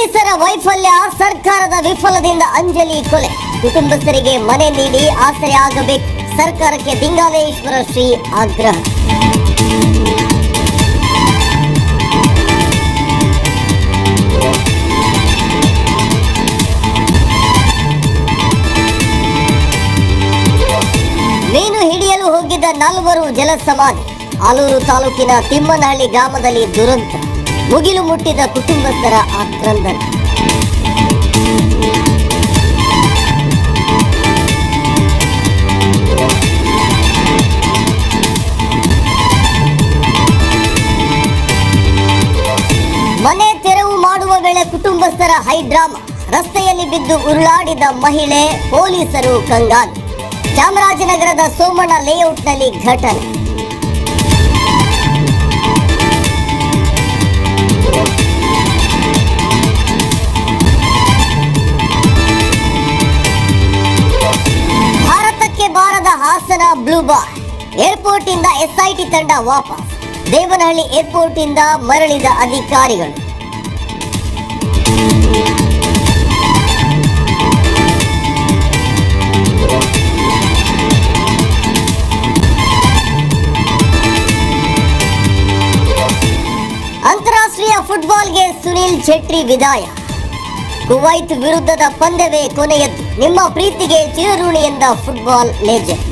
ಪೊಲೀಸರ ವೈಫಲ್ಯ, ಸರ್ಕಾರದ ವಿಫಲದಿಂದ ಅಂಜಲಿ ಕೊಲೆ. ಕುಟುಂಬಸ್ಥರಿಗೆ ಮನೆ ನೀಡಿ ಆಸರೆ ಆಗಬೇಕು. ಸರ್ಕಾರಕ್ಕೆ ದಿಂಗಾಲೇಶ್ವರ ಶ್ರೀ ಆಗ್ರಹ. ಮೀನು ಹಿಡಿಯಲು ಹೋಗಿದ್ದ 4 ಜಲ ಸಮಾಧಿ. ಆಲೂರು ತಾಲೂಕಿನ ತಿಮ್ಮನಹಳ್ಳಿ ಗ್ರಾಮದಲ್ಲಿ ದುರಂತ. ಮುಗಿಲು ಮುಟ್ಟಿದ ಕುಟುಂಬಸ್ಥರ ಆಕ್ರಂದನ. ಮನೆ ತೆರವು ಮಾಡುವ ವೇಳೆ ಕುಟುಂಬಸ್ಥರ ಹೈಡ್ರಾಮಾ. ರಸ್ತೆಯಲ್ಲಿ ಬಿದ್ದು ಉರುಳಾಡಿದ ಮಹಿಳೆ, ಪೊಲೀಸರು ಕಂಗಾಲು. ಚಾಮರಾಜನಗರದ ಸೋಮಣ್ಣ ಲೇಔಟ್ನಲ್ಲಿ ಘಟನೆ. ಭಾರತಕ್ಕೆ ಬಾರದ ಹಾಸನ ಬ್ಲೂ ಬಾರ್. ಏರ್ಪೋರ್ಟ್ ಇಂದ ಎಸ್ಐಟಿ ತಂಡ ವಾಪಸ್. ದೇವನಹಳ್ಳಿ ಏರ್ಪೋರ್ಟ್ ಇಂದ ಮರಳಿದ ಅಧಿಕಾರಿಗಳು. ಅಂತಾರಾಷ್ಟ್ರೀಯ ಫುಟ್ಬಾಲ್ಗೆ ಸುನಿಲ್ ಛೆಟ್ರಿ ವಿದಾಯ. ಕುವೈತ್ ವಿರುದ್ಧದ ಪಂದ್ಯವೇ ಕೊನೆಯದ್ದು. ನಿಮ್ಮ ಪ್ರೀತಿಗೆ ಚಿರಋಣಿ ಎಂದ ಫುಟ್ಬಾಲ್ ಲೆಜೆಂಡ್.